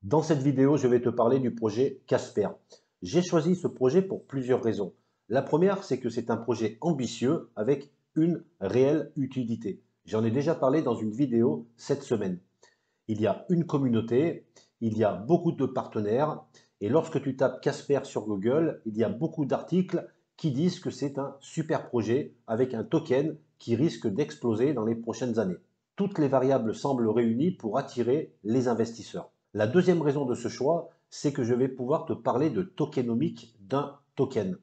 Dans cette vidéo, je vais te parler du projet Casper. J'ai choisi ce projet pour plusieurs raisons. La première, c'est que c'est un projet ambitieux avec une réelle utilité. J'en ai déjà parlé dans une vidéo cette semaine. Il y a une communauté, il y a beaucoup de partenaires, et lorsque tu tapes Casper sur Google, il y a beaucoup d'articles qui disent que c'est un super projet avec un token qui risque d'exploser dans les prochaines années. Toutes les variables semblent réunies pour attirer les investisseurs. La deuxième raison de ce choix, c'est que je vais pouvoir te parler de tokenomique d'un token.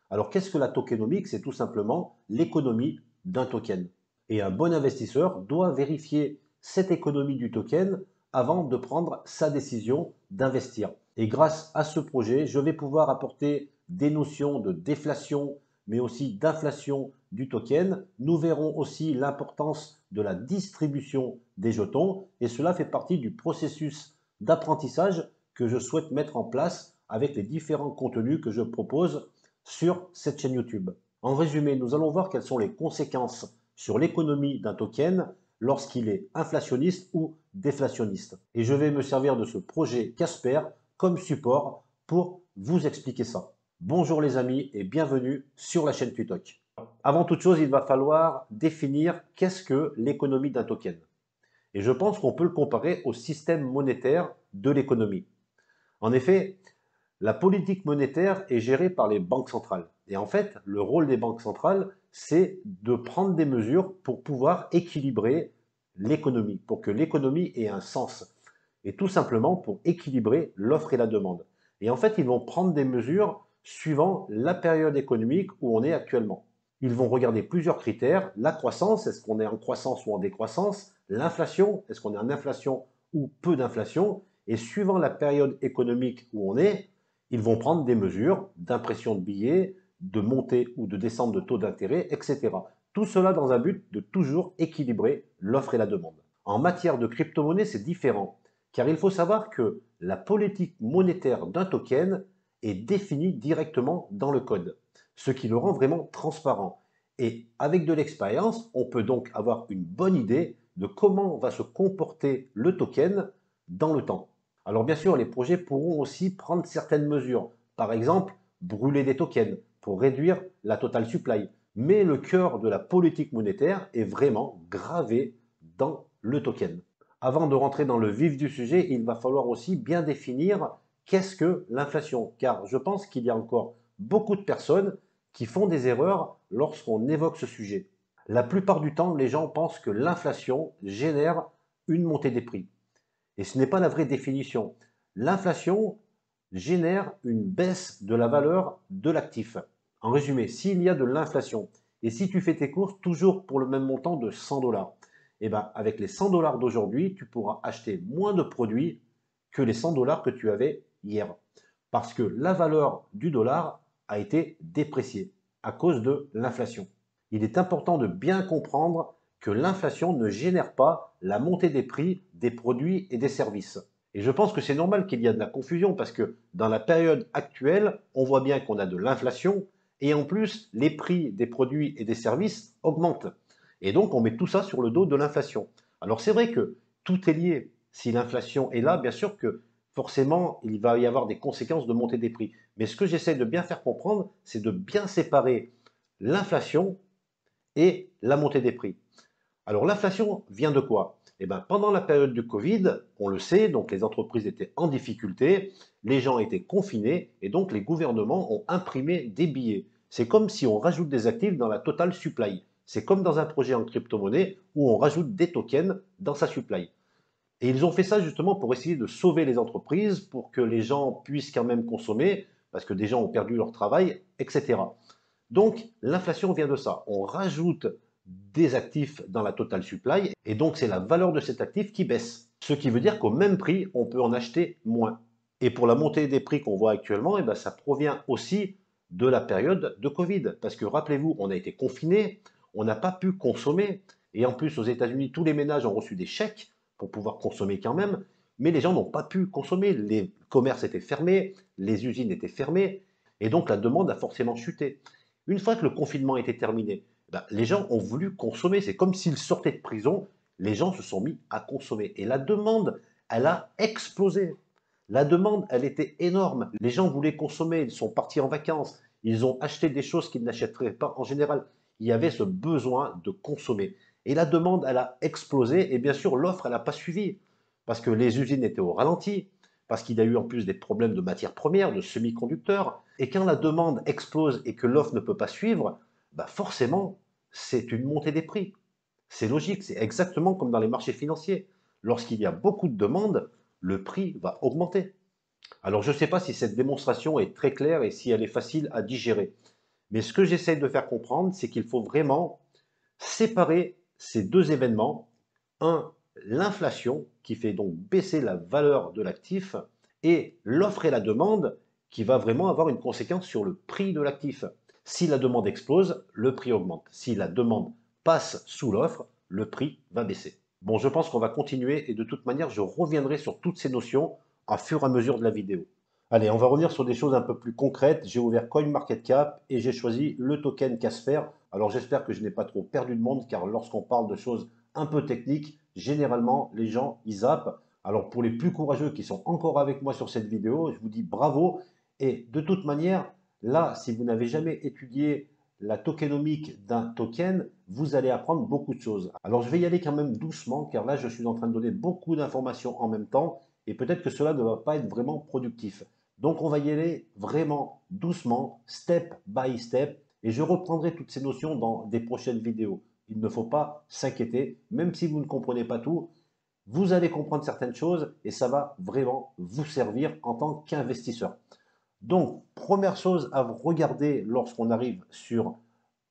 Alors qu'est-ce que la tokenomique? C'est tout simplement l'économie d'un token. Et un bon investisseur doit vérifier cette économie du token avant de prendre sa décision d'investir. Et grâce à ce projet, je vais pouvoir apporter des notions de déflation, mais aussi d'inflation du token. Nous verrons aussi l'importance de la distribution des jetons, et cela fait partie du processus d'apprentissage que je souhaite mettre en place avec les différents contenus que je propose sur cette chaîne YouTube. En résumé, nous allons voir quelles sont les conséquences sur l'économie d'un token lorsqu'il est inflationniste ou déflationniste. Et je vais me servir de ce projet Casper comme support pour vous expliquer ça. Bonjour les amis et bienvenue sur la chaîne Tutoc. Avant toute chose, il va falloir définir qu'est-ce que l'économie d'un token. Et je pense qu'on peut le comparer au système monétaire de l'économie. En effet, la politique monétaire est gérée par les banques centrales. Et en fait, le rôle des banques centrales, c'est de prendre des mesures pour pouvoir équilibrer l'économie, pour que l'économie ait un sens. Et tout simplement pour équilibrer l'offre et la demande. Et en fait, ils vont prendre des mesures suivant la période économique où on est actuellement. Ils vont regarder plusieurs critères. La croissance, est-ce qu'on est en croissance ou en décroissance? L'inflation, est-ce qu'on est en inflation ou peu d'inflation? Et suivant la période économique où on est, ils vont prendre des mesures d'impression de billets, de montée ou de descente de taux d'intérêt, etc. Tout cela dans un but de toujours équilibrer l'offre et la demande. En matière de crypto-monnaie, c'est différent, car il faut savoir que la politique monétaire d'un token est définie directement dans le code, ce qui le rend vraiment transparent. Et avec de l'expérience, on peut donc avoir une bonne idée de comment va se comporter le token dans le temps. Alors bien sûr, les projets pourront aussi prendre certaines mesures. Par exemple, brûler des tokens pour réduire la total supply. Mais le cœur de la politique monétaire est vraiment gravé dans le token. Avant de rentrer dans le vif du sujet, il va falloir aussi bien définir qu'est-ce que l'inflation. Car je pense qu'il y a encore beaucoup de personnes qui font des erreurs lorsqu'on évoque ce sujet. La plupart du temps, les gens pensent que l'inflation génère une montée des prix. Et ce n'est pas la vraie définition. L'inflation génère une baisse de la valeur de l'actif. En résumé, s'il y a de l'inflation et si tu fais tes courses toujours pour le même montant de 100 dollars, et ben avec les 100 dollars d'aujourd'hui, tu pourras acheter moins de produits que les 100 dollars que tu avais hier. Parce que la valeur du dollar a été dépréciée à cause de l'inflation. Il est important de bien comprendre que l'inflation ne génère pas la montée des prix des produits et des services. Et je pense que c'est normal qu'il y ait de la confusion parce que dans la période actuelle, on voit bien qu'on a de l'inflation et en plus, les prix des produits et des services augmentent. Et donc, on met tout ça sur le dos de l'inflation. Alors, c'est vrai que tout est lié. Si l'inflation est là, bien sûr que forcément, il va y avoir des conséquences de montée des prix. Mais ce que j'essaie de bien faire comprendre, c'est de bien séparer l'inflation et la montée des prix. Alors l'inflation vient de quoi? Eh bien, pendant la période du Covid, on le sait, donc les entreprises étaient en difficulté, les gens étaient confinés et donc les gouvernements ont imprimé des billets. C'est comme si on rajoute des actifs dans la total supply. C'est comme dans un projet en crypto-monnaie où on rajoute des tokens dans sa supply. Et ils ont fait ça justement pour essayer de sauver les entreprises, pour que les gens puissent quand même consommer, parce que des gens ont perdu leur travail, etc. Donc, l'inflation vient de ça. On rajoute des actifs dans la total supply et donc c'est la valeur de cet actif qui baisse. Ce qui veut dire qu'au même prix, on peut en acheter moins. Et pour la montée des prix qu'on voit actuellement, eh ben, ça provient aussi de la période de Covid. Parce que rappelez-vous, on a été confinés, on n'a pas pu consommer. Et en plus, aux États-Unis, tous les ménages ont reçu des chèques pour pouvoir consommer quand même. Mais les gens n'ont pas pu consommer. Les commerces étaient fermés, les usines étaient fermées. Et donc la demande a forcément chuté. Une fois que le confinement était terminé, ben, les gens ont voulu consommer. C'est comme s'ils sortaient de prison, les gens se sont mis à consommer. Et la demande, elle a explosé. La demande, elle était énorme. Les gens voulaient consommer, ils sont partis en vacances, ils ont acheté des choses qu'ils n'achèteraient pas en général. Il y avait ce besoin de consommer. Et la demande, elle a explosé. Et bien sûr, l'offre, elle n'a pas suivi. Parce que les usines étaient au ralenti, parce qu'il y a eu en plus des problèmes de matières premières, de semi-conducteurs. Et quand la demande explose et que l'offre ne peut pas suivre, bah forcément, c'est une montée des prix. C'est logique, c'est exactement comme dans les marchés financiers. Lorsqu'il y a beaucoup de demandes, le prix va augmenter. Alors je ne sais pas si cette démonstration est très claire et si elle est facile à digérer. Mais ce que j'essaie de faire comprendre, c'est qu'il faut vraiment séparer ces deux événements. Un, l'inflation, qui fait donc baisser la valeur de l'actif, et l'offre et la demande, qui va vraiment avoir une conséquence sur le prix de l'actif. Si la demande explose, le prix augmente. Si la demande passe sous l'offre, le prix va baisser. Bon, je pense qu'on va continuer et de toute manière, je reviendrai sur toutes ces notions à fur et à mesure de la vidéo. Allez, on va revenir sur des choses un peu plus concrètes. J'ai ouvert CoinMarketCap et j'ai choisi le token Casper. Alors j'espère que je n'ai pas trop perdu de monde car lorsqu'on parle de choses un peu techniques, généralement les gens ils zappent. Alors pour les plus courageux qui sont encore avec moi sur cette vidéo, je vous dis bravo. Et de toute manière, là, si vous n'avez jamais étudié la tokenomique d'un token, vous allez apprendre beaucoup de choses. Alors je vais y aller quand même doucement car là je suis en train de donner beaucoup d'informations en même temps et peut-être que cela ne va pas être vraiment productif. Donc on va y aller vraiment doucement, step by step, et je reprendrai toutes ces notions dans des prochaines vidéos. Il ne faut pas s'inquiéter, même si vous ne comprenez pas tout, vous allez comprendre certaines choses et ça va vraiment vous servir en tant qu'investisseur. Donc, première chose à regarder lorsqu'on arrive sur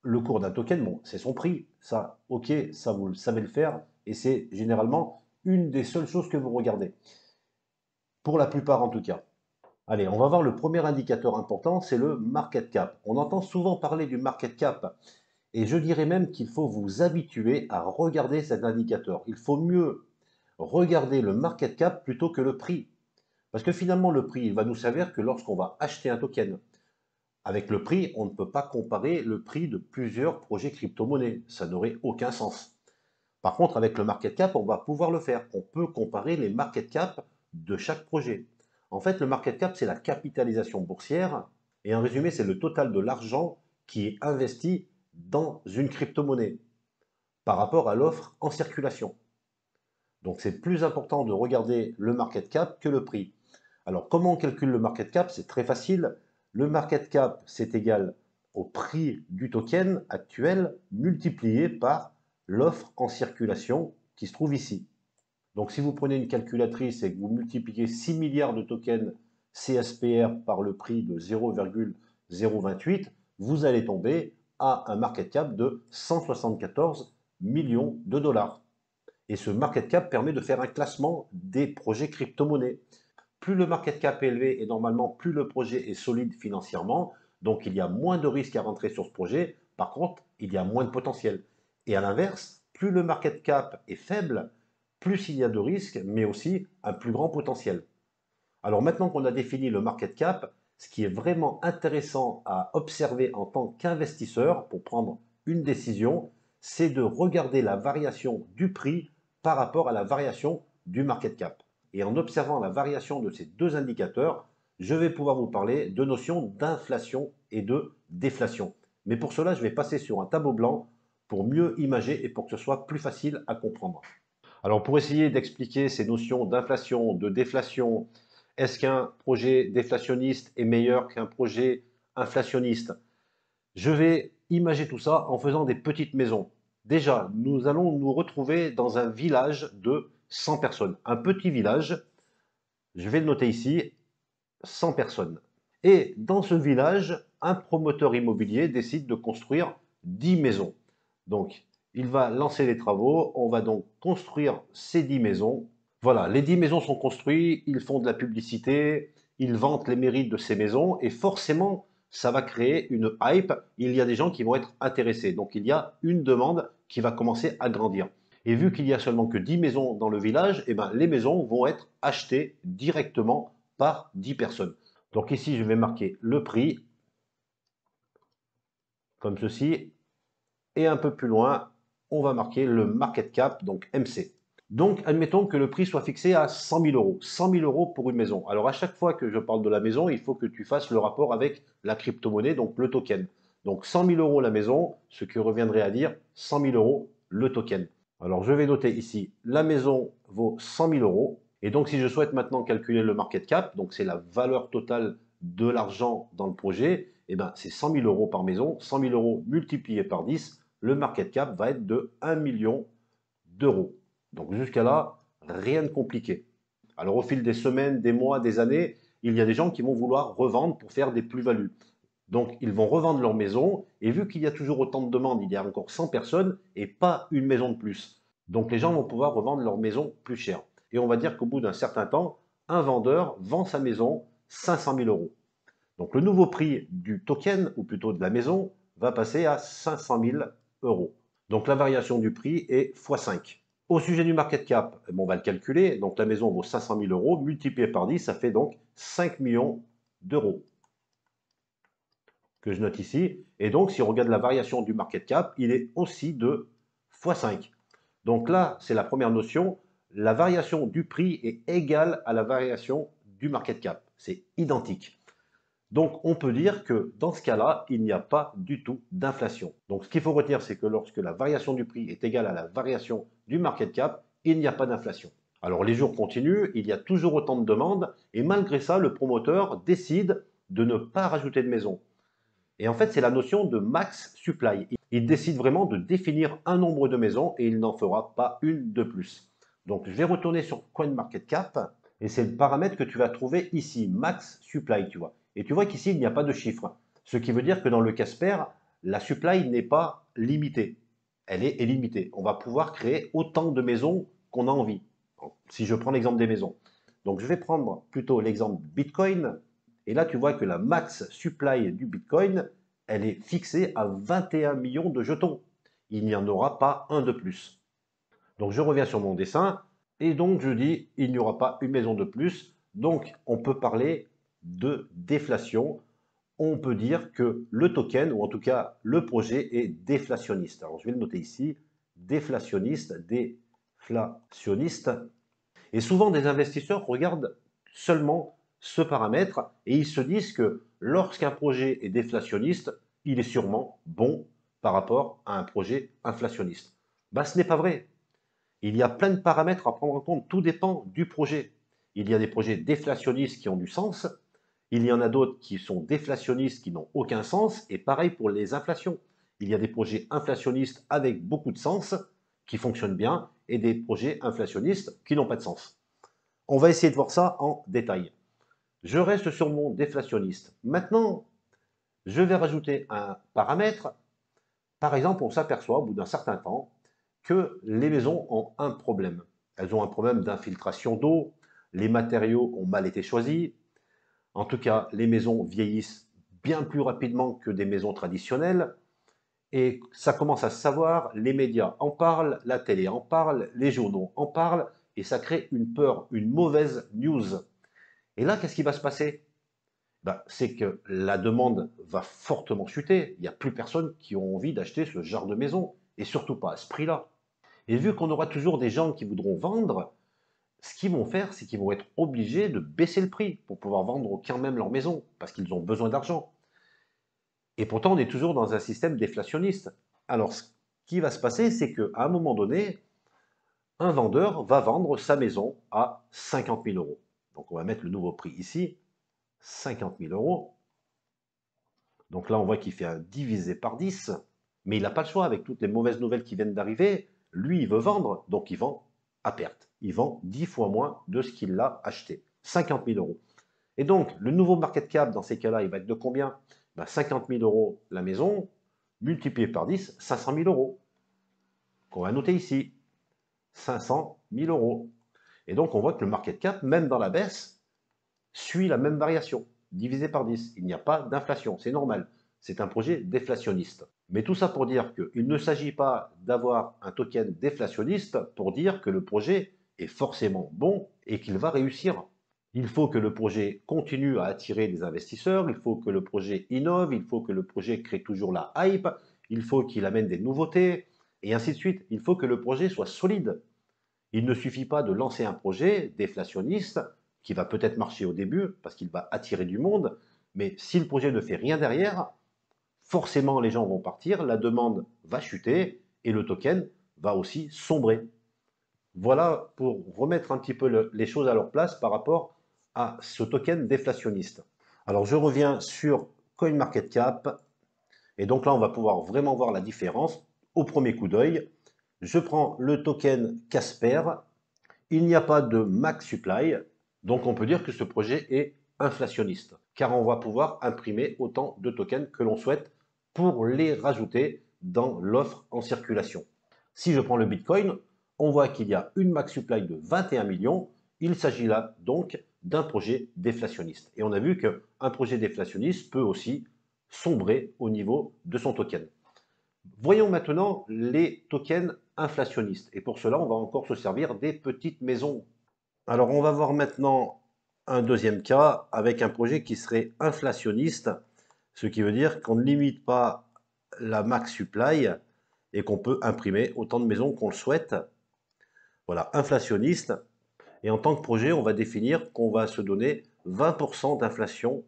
le cours d'un token, bon, c'est son prix, ça, ok, ça vous le savez le faire, et c'est généralement une des seules choses que vous regardez, pour la plupart en tout cas. Allez, on va voir le premier indicateur important, c'est le market cap. On entend souvent parler du market cap et je dirais même qu'il faut vous habituer à regarder cet indicateur. Il faut mieux regarder le market cap plutôt que le prix. Parce que finalement, le prix, il va nous servir que lorsqu'on va acheter un token. Avec le prix, on ne peut pas comparer le prix de plusieurs projets crypto-monnaies. Ça n'aurait aucun sens. Par contre, avec le market cap, on va pouvoir le faire. On peut comparer les market cap de chaque projet. En fait, le market cap, c'est la capitalisation boursière. Et en résumé, c'est le total de l'argent qui est investi dans une crypto-monnaie par rapport à l'offre en circulation. Donc, c'est plus important de regarder le market cap que le prix. Alors, comment on calcule le market cap? C'est très facile. Le market cap, c'est égal au prix du token actuel multiplié par l'offre en circulation qui se trouve ici. Donc si vous prenez une calculatrice et que vous multipliez 6 milliards de tokens CSPR par le prix de 0,028, vous allez tomber à un market cap de 174 millions de dollars. Et ce market cap permet de faire un classement des projets crypto-monnaies. Plus le market cap est élevé et normalement plus le projet est solide financièrement, donc il y a moins de risques à rentrer sur ce projet. Par contre, il y a moins de potentiel. Et à l'inverse, plus le market cap est faible, plus il y a de risques, mais aussi un plus grand potentiel. Alors maintenant qu'on a défini le market cap, ce qui est vraiment intéressant à observer en tant qu'investisseur pour prendre une décision, c'est de regarder la variation du prix par rapport à la variation du market cap. Et en observant la variation de ces deux indicateurs, je vais pouvoir vous parler de notions d'inflation et de déflation. Mais pour cela, je vais passer sur un tableau blanc pour mieux imager et pour que ce soit plus facile à comprendre. Alors pour essayer d'expliquer ces notions d'inflation, de déflation, est-ce qu'un projet déflationniste est meilleur qu'un projet inflationniste? Je vais imager tout ça en faisant des petites maisons. Déjà, nous allons nous retrouver dans un village de 100 personnes. Un petit village, je vais le noter ici, 100 personnes. Et dans ce village, un promoteur immobilier décide de construire 10 maisons. Donc, il va lancer les travaux, on va donc construire ces 10 maisons. Voilà, les 10 maisons sont construites, ils font de la publicité, ils vantent les mérites de ces maisons et forcément, ça va créer une hype. Il y a des gens qui vont être intéressés. Donc, il y a une demande qui va commencer à grandir. Et vu qu'il y a seulement que 10 maisons dans le village, eh ben, les maisons vont être achetées directement par 10 personnes. Donc ici, je vais marquer le prix, comme ceci, et un peu plus loin, on va marquer le market cap, donc MC. Donc, admettons que le prix soit fixé à 100 000 euros. 100 000 euros pour une maison. Alors, à chaque fois que je parle de la maison, il faut que tu fasses le rapport avec la crypto-monnaie, donc le token. Donc, 100 000 euros la maison, ce qui reviendrait à dire 100 000 euros le token. Alors, je vais noter ici, la maison vaut 100 000 euros. Et donc, si je souhaite maintenant calculer le market cap, donc c'est la valeur totale de l'argent dans le projet, eh ben, c'est 100 000 euros par maison. 100 000 euros multiplié par 10, le market cap va être de 1 million d'euros. Donc jusqu'à là, rien de compliqué. Alors au fil des semaines, des mois, des années, il y a des gens qui vont vouloir revendre pour faire des plus-values. Donc ils vont revendre leur maison et vu qu'il y a toujours autant de demandes, il y a encore 100 personnes et pas une maison de plus. Donc les gens vont pouvoir revendre leur maison plus cher. Et on va dire qu'au bout d'un certain temps, un vendeur vend sa maison 500 000 euros. Donc le nouveau prix du token, ou plutôt de la maison, va passer à 500 000 euros. Donc la variation du prix est x5. Au sujet du market cap, on va le calculer. Donc la maison vaut 500 000 euros, multiplié par 10, ça fait donc 5 millions d'euros que je note ici. Et donc si on regarde la variation du market cap, il est aussi de x5. Donc là, c'est la première notion. La variation du prix est égale à la variation du market cap. C'est identique. Donc, on peut dire que dans ce cas-là, il n'y a pas du tout d'inflation. Donc, ce qu'il faut retenir, c'est que lorsque la variation du prix est égale à la variation du market cap, il n'y a pas d'inflation. Alors, les jours continuent, il y a toujours autant de demandes, et malgré ça, le promoteur décide de ne pas rajouter de maison. Et en fait, c'est la notion de max supply. Il décide vraiment de définir un nombre de maisons et il n'en fera pas une de plus. Donc, je vais retourner sur CoinMarketCap et c'est le paramètre que tu vas trouver ici, max supply, tu vois. Et tu vois qu'ici, il n'y a pas de chiffre. Ce qui veut dire que dans le Casper, la supply n'est pas limitée. Elle est illimitée. On va pouvoir créer autant de maisons qu'on a envie. Donc, si je prends l'exemple des maisons. Donc, je vais prendre plutôt l'exemple Bitcoin. Et là, tu vois que la max supply du Bitcoin, elle est fixée à 21 millions de jetons. Il n'y en aura pas un de plus. Donc, je reviens sur mon dessin. Et donc, je dis, il n'y aura pas une maison de plus. Donc, on peut parler de déflation. On peut dire que le token, ou en tout cas le projet, est déflationniste. Alors, je vais le noter ici. Déflationniste, déflationniste. Et souvent, des investisseurs regardent seulement ce paramètre et ils se disent que lorsqu'un projet est déflationniste, il est sûrement bon par rapport à un projet inflationniste. Ben, ce n'est pas vrai. Il y a plein de paramètres à prendre en compte. Tout dépend du projet. Il y a des projets déflationnistes qui ont du sens. Il y en a d'autres qui sont déflationnistes qui n'ont aucun sens. Et pareil pour les inflations. Il y a des projets inflationnistes avec beaucoup de sens qui fonctionnent bien et des projets inflationnistes qui n'ont pas de sens. On va essayer de voir ça en détail. Je reste sur mon déflationniste. Maintenant, je vais rajouter un paramètre. Par exemple, on s'aperçoit au bout d'un certain temps que les maisons ont un problème. Elles ont un problème d'infiltration d'eau, les matériaux ont mal été choisis. En tout cas, les maisons vieillissent bien plus rapidement que des maisons traditionnelles. Et ça commence à se savoir, les médias en parlent, la télé en parle, les journaux en parlent, et ça crée une peur, une mauvaise news. Et là, qu'est-ce qui va se passer? Ben, c'est que la demande va fortement chuter. Il n'y a plus personne qui ont envie d'acheter ce genre de maison, et surtout pas à ce prix-là. Et vu qu'on aura toujours des gens qui voudront vendre, ce qu'ils vont faire, c'est qu'ils vont être obligés de baisser le prix pour pouvoir vendre quand même leur maison, parce qu'ils ont besoin d'argent. Et pourtant, on est toujours dans un système déflationniste. Alors, ce qui va se passer, c'est qu'à un moment donné, un vendeur va vendre sa maison à 50 000 euros. Donc, on va mettre le nouveau prix ici, 50 000 euros. Donc là, on voit qu'il fait un divisé par 10, mais il n'a pas le choix avec toutes les mauvaises nouvelles qui viennent d'arriver. Lui, il veut vendre, donc il vend à perte. Il vend 10 fois moins de ce qu'il a acheté, 50 000 euros. Et donc, le nouveau market cap, dans ces cas-là, il va être de combien? Ben, 50 000 euros la maison, multiplié par 10, 500 000 euros. Qu'on va noter ici, 500 000 euros. Et donc, on voit que le market cap, même dans la baisse, suit la même variation, divisé par 10. Il n'y a pas d'inflation, c'est normal. C'est un projet déflationniste. Mais tout ça pour dire qu'il ne s'agit pas d'avoir un token déflationniste pour dire que le projet est forcément bon et qu'il va réussir. Il faut que le projet continue à attirer des investisseurs, il faut que le projet innove, il faut que le projet crée toujours la hype, il faut qu'il amène des nouveautés, et ainsi de suite. Il faut que le projet soit solide. Il ne suffit pas de lancer un projet déflationniste qui va peut-être marcher au début parce qu'il va attirer du monde, mais si le projet ne fait rien derrière, forcément les gens vont partir, la demande va chuter et le token va aussi sombrer. Voilà pour remettre un petit peu les choses à leur place par rapport à ce token déflationniste. Alors je reviens sur CoinMarketCap et donc là on va pouvoir vraiment voir la différence au premier coup d'œil. Je prends le token Casper, il n'y a pas de max supply, donc on peut dire que ce projet est inflationniste car on va pouvoir imprimer autant de tokens que l'on souhaite pour les rajouter dans l'offre en circulation. Si je prends le Bitcoin, on voit qu'il y a une max supply de 21 millions. Il s'agit là donc d'un projet déflationniste. Et on a vu qu'un projet déflationniste peut aussi sombrer au niveau de son token. Voyons maintenant les tokens inflationnistes. Et pour cela, on va encore se servir des petites maisons. Alors, on va voir maintenant un deuxième cas avec un projet qui serait inflationniste, ce qui veut dire qu'on ne limite pas la max supply et qu'on peut imprimer autant de maisons qu'on le souhaite. Voilà, inflationniste. Et en tant que projet, on va définir qu'on va se donner 20% d'inflation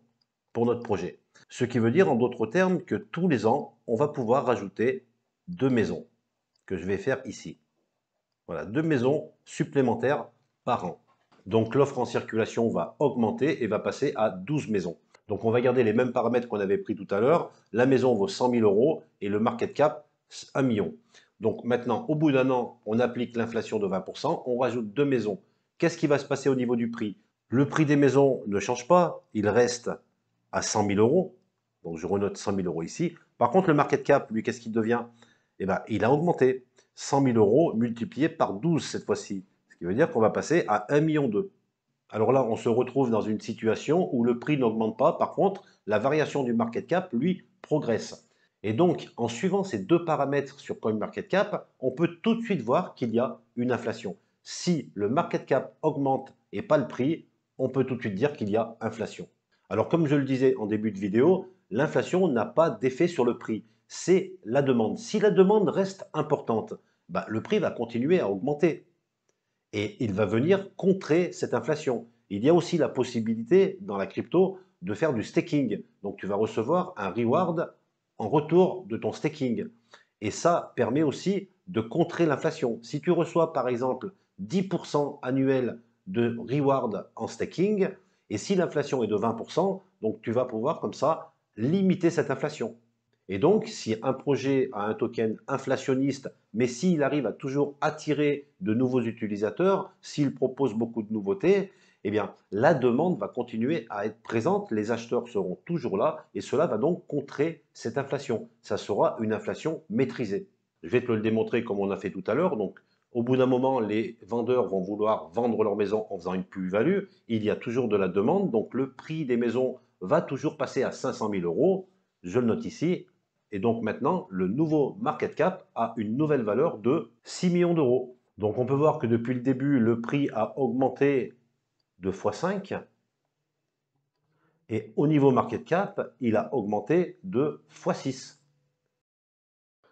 pour notre projet. Ce qui veut dire en d'autres termes que tous les ans, on va pouvoir rajouter 2 maisons que je vais faire ici. Voilà, 2 maisons supplémentaires par an. Donc l'offre en circulation va augmenter et va passer à 12 maisons. Donc on va garder les mêmes paramètres qu'on avait pris tout à l'heure. La maison vaut 100 000 euros et le market cap 1 million. Donc maintenant, au bout d'un an, on applique l'inflation de 20%, on rajoute 2 maisons. Qu'est-ce qui va se passer au niveau du prix? Le prix des maisons ne change pas, il reste à 100 000 euros. Donc je renote 100 000 euros ici. Par contre, le market cap, lui, qu'est-ce qu'il devient? Eh bien, il a augmenté. 100 000 euros multiplié par 12 cette fois-ci. Ce qui veut dire qu'on va passer à 1,2 million. Alors là, on se retrouve dans une situation où le prix n'augmente pas. Par contre, la variation du market cap, lui, progresse. Et donc, en suivant ces deux paramètres sur CoinMarketCap, on peut tout de suite voir qu'il y a une inflation. Si le market cap augmente et pas le prix, on peut tout de suite dire qu'il y a inflation. Alors, comme je le disais en début de vidéo, l'inflation n'a pas d'effet sur le prix. C'est la demande. Si la demande reste importante, le prix va continuer à augmenter et il va venir contrer cette inflation. Il y a aussi la possibilité dans la crypto de faire du staking. Donc tu vas recevoir un reward en retour de ton staking. Et ça permet aussi de contrer l'inflation. Si tu reçois par exemple 10% annuel de reward en staking, et si l'inflation est de 20%, donc tu vas pouvoir comme ça limiter cette inflation. Et donc, si un projet a un token inflationniste, mais s'il arrive à toujours attirer de nouveaux utilisateurs, s'il propose beaucoup de nouveautés, eh bien, la demande va continuer à être présente, les acheteurs seront toujours là, et cela va donc contrer cette inflation. Ça sera une inflation maîtrisée. Je vais te le démontrer comme on a fait tout à l'heure. Donc, au bout d'un moment, les vendeurs vont vouloir vendre leur maison en faisant une plus-value. Il y a toujours de la demande, donc le prix des maisons va toujours passer à 500 000 euros. Je le note ici. Et donc maintenant, le nouveau market cap a une nouvelle valeur de 6 millions d'euros. Donc on peut voir que depuis le début, le prix a augmenté de x5. Et au niveau market cap, il a augmenté de x6.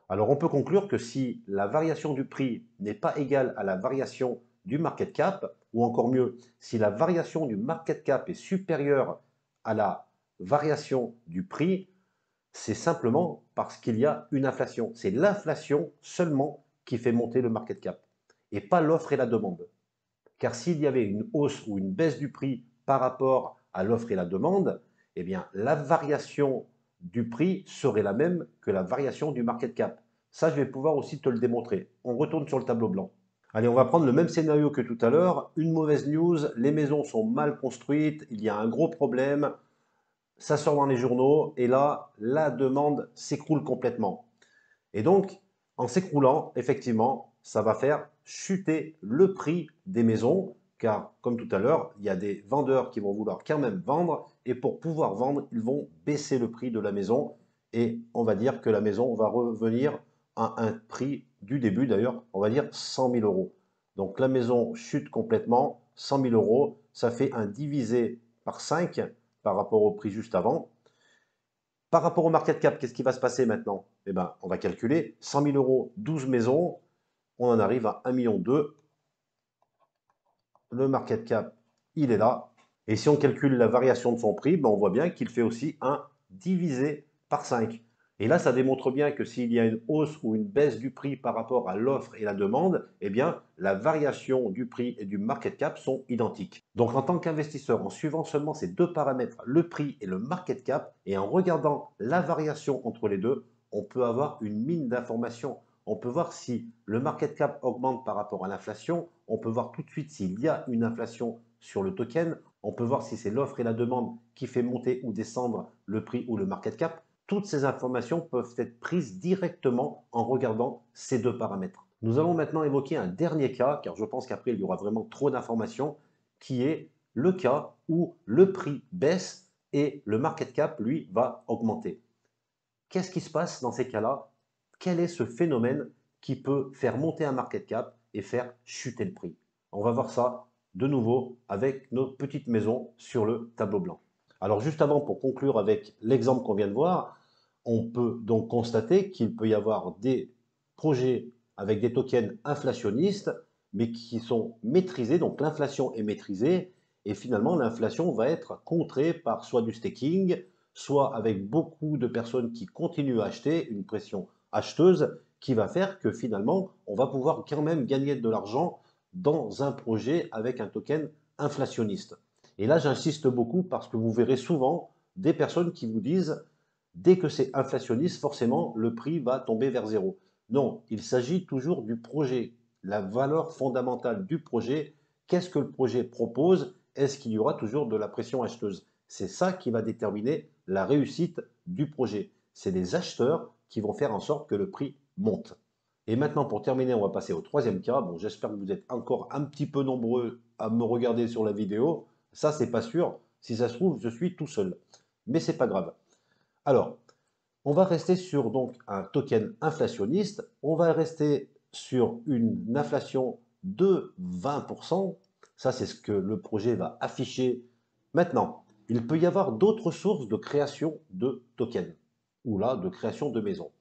Alors on peut conclure que si la variation du prix n'est pas égale à la variation du market cap, ou encore mieux, si la variation du market cap est supérieure à la variation du prix, c'est simplement parce qu'il y a une inflation. C'est l'inflation seulement qui fait monter le market cap et pas l'offre et la demande. Car s'il y avait une hausse ou une baisse du prix par rapport à l'offre et la demande, eh bien la variation du prix serait la même que la variation du market cap. Ça, je vais pouvoir aussi te le démontrer. On retourne sur le tableau blanc. Allez, on va prendre le même scénario que tout à l'heure. Une mauvaise news, les maisons sont mal construites, il y a un gros problème, ça sort dans les journaux et là, la demande s'écroule complètement. Et donc, en s'écroulant, effectivement, ça va faire chuter le prix des maisons, car comme tout à l'heure, il y a des vendeurs qui vont vouloir quand même vendre, et pour pouvoir vendre, ils vont baisser le prix de la maison, et on va dire que la maison va revenir à un prix du début, d'ailleurs, on va dire 100 000 euros. Donc la maison chute complètement, 100 000 euros, ça fait un divisé par 5 par rapport au prix juste avant. Par rapport au market cap, qu'est-ce qui va se passer maintenant? Eh bien, on va calculer 100 000 euros, 12 maisons, on en arrive à 1,2 million. le market cap, il est là. Et si on calcule la variation de son prix, ben on voit bien qu'il fait aussi un divisé par 5. Et là, ça démontre bien que s'il y a une hausse ou une baisse du prix par rapport à l'offre et la demande, eh bien, la variation du prix et du market cap sont identiques. Donc, en tant qu'investisseur, en suivant seulement ces deux paramètres, le prix et le market cap, et en regardant la variation entre les deux, on peut avoir une mine d'informations. On peut voir si le market cap augmente par rapport à l'inflation. On peut voir tout de suite s'il y a une inflation sur le token. On peut voir si c'est l'offre et la demande qui fait monter ou descendre le prix ou le market cap. Toutes ces informations peuvent être prises directement en regardant ces deux paramètres. Nous allons maintenant évoquer un dernier cas, car je pense qu'après il y aura vraiment trop d'informations, qui est le cas où le prix baisse et le market cap, lui, va augmenter. Qu'est-ce qui se passe dans ces cas-là? Quel est ce phénomène qui peut faire monter un market cap et faire chuter le prix? On va voir ça de nouveau avec nos petites maisons sur le tableau blanc. Alors juste avant, pour conclure avec l'exemple qu'on vient de voir, on peut donc constater qu'il peut y avoir des projets avec des tokens inflationnistes, mais qui sont maîtrisés, donc l'inflation est maîtrisée, et finalement l'inflation va être contrée par soit du staking, soit avec beaucoup de personnes qui continuent à acheter, une pression acheteuse qui va faire que finalement, on va pouvoir quand même gagner de l'argent dans un projet avec un token inflationniste. Et là, j'insiste beaucoup parce que vous verrez souvent des personnes qui vous disent, dès que c'est inflationniste, forcément, le prix va tomber vers zéro. Non, il s'agit toujours du projet, la valeur fondamentale du projet. Qu'est-ce que le projet propose? Est-ce qu'il y aura toujours de la pression acheteuse? C'est ça qui va déterminer la réussite du projet. C'est les acheteurs qui vont faire en sorte que le prix monte. Et maintenant, pour terminer, on va passer au troisième cas. Bon, j'espère que vous êtes encore un petit peu nombreux à me regarder sur la vidéo. Ça, c'est pas sûr. Si ça se trouve, je suis tout seul. Mais c'est pas grave. Alors, on va rester sur donc un token inflationniste. On va rester sur une inflation de 20%. Ça, c'est ce que le projet va afficher. Maintenant, il peut y avoir d'autres sources de création de tokens ou là de création de maisons.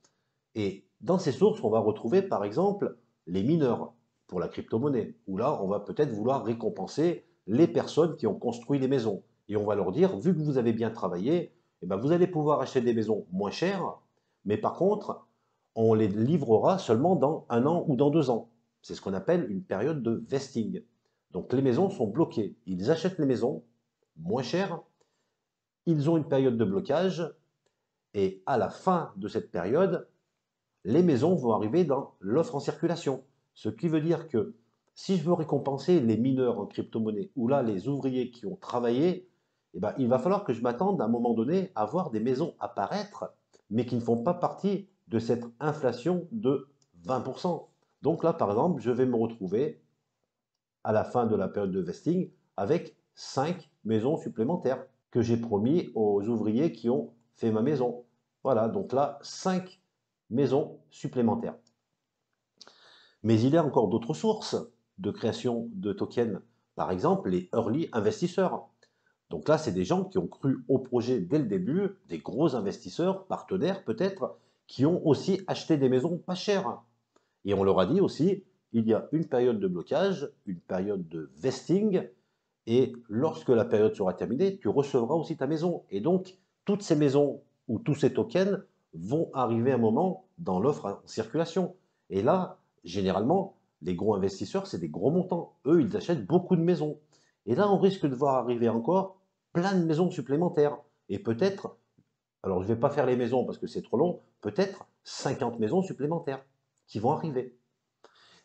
Et dans ces sources, on va retrouver par exemple les mineurs pour la crypto-monnaie, où là, on va peut-être vouloir récompenser les personnes qui ont construit les maisons. Et on va leur dire, vu que vous avez bien travaillé, eh ben, vous allez pouvoir acheter des maisons moins chères, mais par contre, on les livrera seulement dans un an ou dans 2 ans. C'est ce qu'on appelle une période de vesting. Donc les maisons sont bloquées. Ils achètent les maisons moins chères, ils ont une période de blocage, et à la fin de cette période, les maisons vont arriver dans l'offre en circulation. Ce qui veut dire que si je veux récompenser les mineurs en crypto-monnaie ou là les ouvriers qui ont travaillé, eh ben, il va falloir que je m'attende à un moment donné à voir des maisons apparaître, mais qui ne font pas partie de cette inflation de 20%. Donc là, par exemple, je vais me retrouver à la fin de la période de vesting avec 5 maisons supplémentaires que j'ai promis aux ouvriers qui ont fait ma maison. Voilà, donc là, 5 maisons supplémentaires. Mais il y a encore d'autres sources de création de tokens. Par exemple, les early investisseurs. Donc là, c'est des gens qui ont cru au projet dès le début, des gros investisseurs, partenaires peut-être, qui ont aussi acheté des maisons pas chères. Et on leur a dit aussi, il y a une période de blocage, une période de vesting, et lorsque la période sera terminée, tu recevras aussi ta maison. Et donc, toutes ces maisons ou tous ces tokens vont arriver un moment dans l'offre en circulation. Et là, généralement, les gros investisseurs, c'est des gros montants. Eux, ils achètent beaucoup de maisons. Et là, on risque de voir arriver encore plein de maisons supplémentaires. Et peut-être, alors je ne vais pas faire les maisons parce que c'est trop long, peut-être 50 maisons supplémentaires qui vont arriver.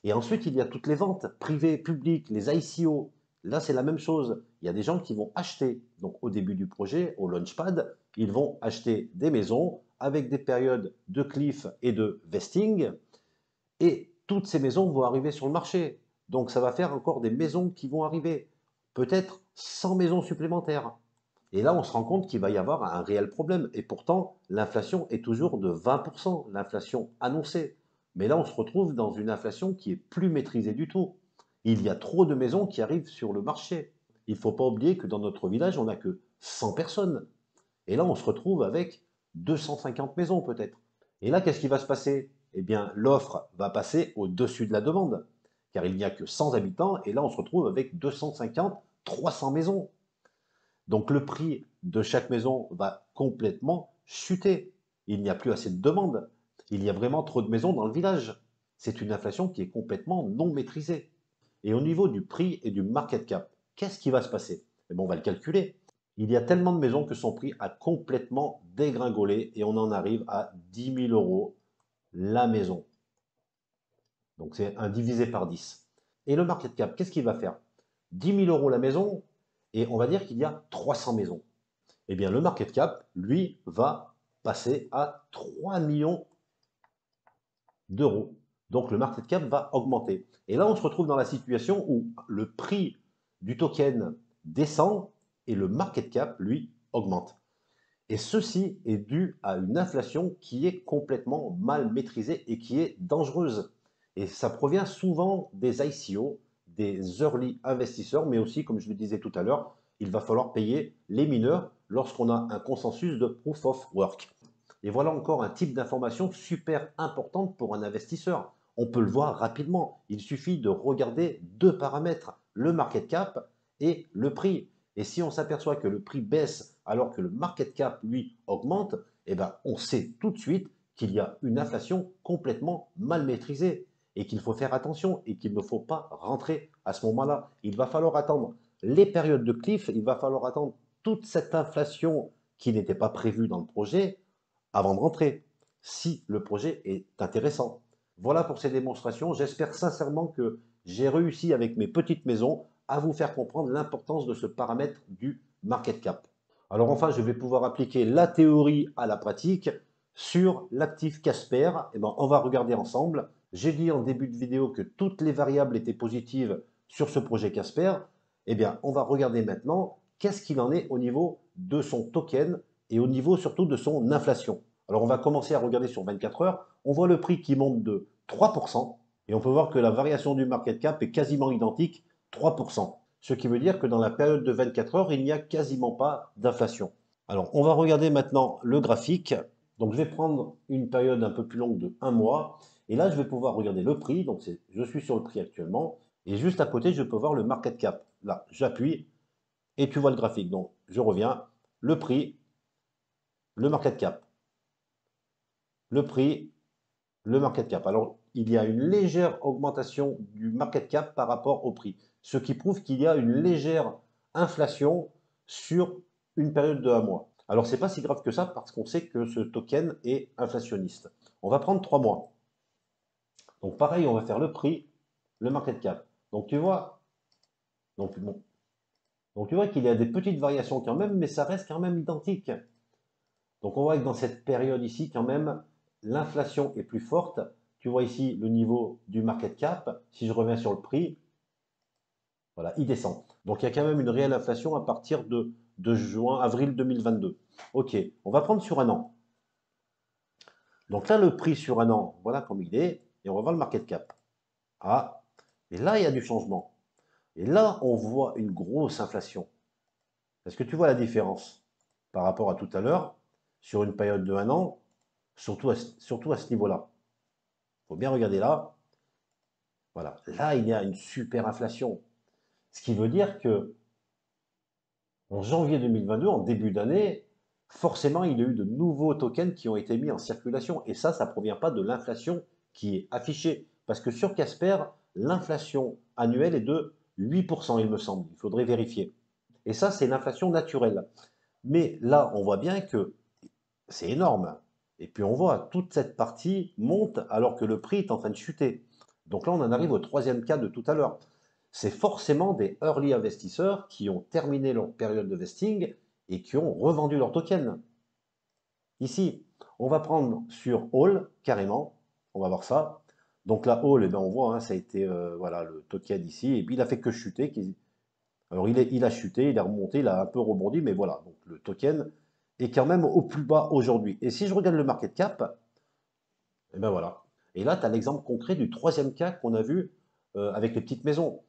Et ensuite, il y a toutes les ventes privées, publiques, les ICO. Là, c'est la même chose. Il y a des gens qui vont acheter, donc au début du projet, au launchpad, ils vont acheter des maisons avec des périodes de cliff et de vesting. Et toutes ces maisons vont arriver sur le marché. Donc, ça va faire encore des maisons qui vont arriver. Peut-être 100 maisons supplémentaires. Et là, on se rend compte qu'il va y avoir un réel problème. Et pourtant, l'inflation est toujours de 20%, l'inflation annoncée. Mais là, on se retrouve dans une inflation qui est plus maîtrisée du tout. Il y a trop de maisons qui arrivent sur le marché. Il ne faut pas oublier que dans notre village, on n'a que 100 personnes. Et là, on se retrouve avec 250 maisons peut-être. Et là, qu'est-ce qui va se passer? Eh bien, l'offre va passer au-dessus de la demande. car il n'y a que 100 habitants, et là on se retrouve avec 250, 300 maisons. Donc le prix de chaque maison va complètement chuter. Il n'y a plus assez de demandes. Il y a vraiment trop de maisons dans le village. C'est une inflation qui est complètement non maîtrisée. Et au niveau du prix et du market cap, qu'est-ce qui va se passer? Eh bien, on va le calculer. Il y a tellement de maisons que son prix a complètement dégringolé et on en arrive à 10 000 euros la maison. Donc c'est un divisé par 10. Et le market cap, qu'est-ce qu'il va faire? 10 000 euros la maison, et on va dire qu'il y a 300 maisons. Eh bien, le market cap, lui, va passer à 3 millions d'euros. Donc, le market cap va augmenter. Et là, on se retrouve dans la situation où le prix du token descend et le market cap, lui, augmente. Et ceci est dû à une inflation qui est complètement mal maîtrisée et qui est dangereuse. Et ça provient souvent des ICO, des early investisseurs, mais aussi, comme je le disais tout à l'heure, il va falloir payer les mineurs lorsqu'on a un consensus de proof of work. Et voilà encore un type d'information super importante pour un investisseur. On peut le voir rapidement. Il suffit de regarder deux paramètres, le market cap et le prix. Et si on s'aperçoit que le prix baisse alors que le market cap, lui, augmente, eh ben, on sait tout de suite qu'il y a une inflation complètement mal maîtrisée et qu'il faut faire attention et qu'il ne faut pas rentrer à ce moment-là. Il va falloir attendre les périodes de cliff, il va falloir attendre toute cette inflation qui n'était pas prévue dans le projet avant de rentrer, si le projet est intéressant. Voilà pour ces démonstrations. J'espère sincèrement que j'ai réussi avec mes petites maisons à vous faire comprendre l'importance de ce paramètre du market cap. Alors enfin, je vais pouvoir appliquer la théorie à la pratique sur l'actif Casper. Eh ben, on va regarder ensemble. J'ai dit en début de vidéo que toutes les variables étaient positives sur ce projet Casper. Eh bien, on va regarder maintenant qu'est-ce qu'il en est au niveau de son token et au niveau surtout de son inflation. Alors, on va commencer à regarder sur 24 heures. On voit le prix qui monte de 3% et on peut voir que la variation du market cap est quasiment identique, 3%. Ce qui veut dire que dans la période de 24 heures, il n'y a quasiment pas d'inflation. Alors, on va regarder maintenant le graphique. Donc, je vais prendre une période un peu plus longue de 1 mois. Et là, je vais pouvoir regarder le prix. Donc, je suis sur le prix actuellement. Et juste à côté, je peux voir le market cap. Là, j'appuie et tu vois le graphique. Donc, je reviens. Le prix, le market cap. Le prix, le market cap. Alors, il y a une légère augmentation du market cap par rapport au prix, ce qui prouve qu'il y a une légère inflation sur une période de 1 mois. Alors, ce n'est pas si grave que ça parce qu'on sait que ce token est inflationniste. On va prendre 3 mois. Donc, pareil, on va faire le prix, le market cap. Donc, tu vois, donc, bon. Donc, tu vois qu'il y a des petites variations quand même, mais ça reste quand même identique. Donc, on voit que dans cette période ici, quand même, l'inflation est plus forte. Tu vois ici le niveau du market cap. Si je reviens sur le prix, voilà, il descend. Donc il y a quand même une réelle inflation à partir de avril 2022. Ok, on va prendre sur un an. Donc là, le prix sur un an, voilà comme il est. Et on va voir le market cap. Ah, et là, il y a du changement. Et là, on voit une grosse inflation. Est-ce que tu vois la différence par rapport à tout à l'heure, sur une période de 1 an, surtout à ce niveau-là? Il faut bien regarder là. Voilà, là, il y a une super inflation. Ce qui veut dire que en janvier 2022, en début d'année, forcément, il y a eu de nouveaux tokens qui ont été mis en circulation. Et ça ne provient pas de l'inflation qui est affichée. Parce que sur Casper, l'inflation annuelle est de 8%, il me semble. Il faudrait vérifier. Et ça, c'est l'inflation naturelle. Mais là, on voit bien que c'est énorme. Et puis on voit toute cette partie monte alors que le prix est en train de chuter. Donc là, on en arrive au troisième cas de tout à l'heure. C'est forcément des early investisseurs qui ont terminé leur période de vesting et qui ont revendu leurs tokens. Ici, on va prendre sur All carrément. On va voir ça. Donc là, All, eh ben, on voit, hein, ça a été voilà, le token ici. Et puis il a fait que chuter. Alors il a chuté, il est remonté, il a un peu rebondi, mais voilà. Donc le token est quand même au plus bas aujourd'hui. Et si je regarde le market cap, et ben voilà. Et là, tu as l'exemple concret du troisième cas qu'on a vu avec les petites maisons.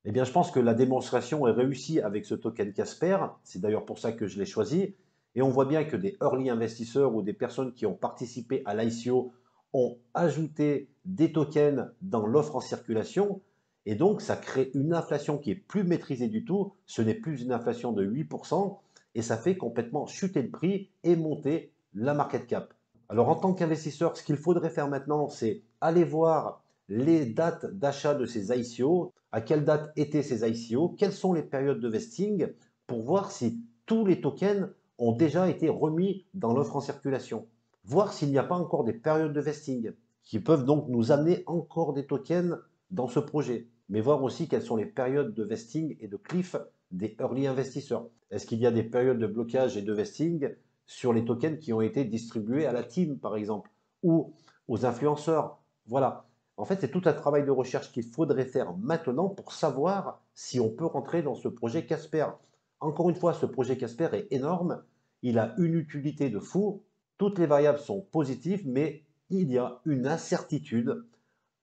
Eh bien, je pense que la démonstration est réussie avec ce token Casper. C'est d'ailleurs pour ça que je l'ai choisi. Et on voit bien que des early investisseurs ou des personnes qui ont participé à l'ICO ont ajouté des tokens dans l'offre en circulation. Et donc, ça crée une inflation qui est plus maîtrisée du tout. Ce n'est plus une inflation de 8% et ça fait complètement chuter le prix et monter la market cap. Alors, en tant qu'investisseur, ce qu'il faudrait faire maintenant, c'est aller voir les dates d'achat de ces ICO, à quelle date étaient ces ICO, quelles sont les périodes de vesting, pour voir si tous les tokens ont déjà été remis dans l'offre en circulation. Voir s'il n'y a pas encore des périodes de vesting qui peuvent donc nous amener encore des tokens dans ce projet. Mais voir aussi quelles sont les périodes de vesting et de cliff des early investisseurs. Est-ce qu'il y a des périodes de blocage et de vesting sur les tokens qui ont été distribués à la team, par exemple, ou aux influenceurs? Voilà. En fait, c'est tout un travail de recherche qu'il faudrait faire maintenant pour savoir si on peut rentrer dans ce projet Casper. Encore une fois, ce projet Casper est énorme. Il a une utilité de fou. Toutes les variables sont positives, mais il y a une incertitude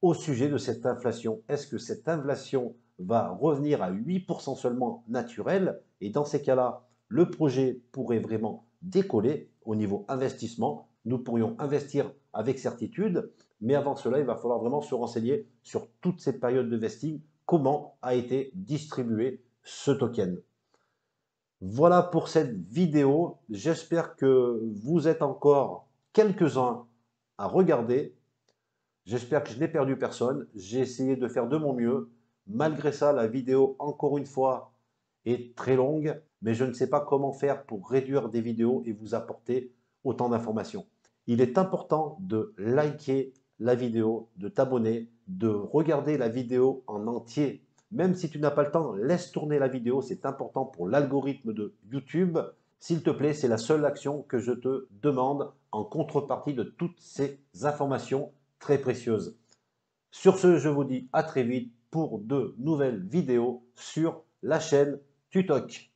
au sujet de cette inflation. Est-ce que cette inflation va revenir à 8% seulement naturel? Et dans ces cas-là, le projet pourrait vraiment décoller au niveau investissement. Nous pourrions investir avec certitude, mais avant cela, il va falloir vraiment se renseigner sur toutes ces périodes de vesting, comment a été distribué ce token. Voilà pour cette vidéo. J'espère que vous êtes encore quelques-uns à regarder. J'espère que je n'ai perdu personne. J'ai essayé de faire de mon mieux. Malgré ça, la vidéo, encore une fois, est très longue, mais je ne sais pas comment faire pour réduire des vidéos et vous apporter autant d'informations. Il est important de liker la vidéo, de t'abonner, de regarder la vidéo en entier. Même si tu n'as pas le temps, laisse tourner la vidéo, c'est important pour l'algorithme de YouTube. S'il te plaît, c'est la seule action que je te demande en contrepartie de toutes ces informations très précieuses. Sur ce, je vous dis à très vite pour de nouvelles vidéos sur la chaîne Tutoc.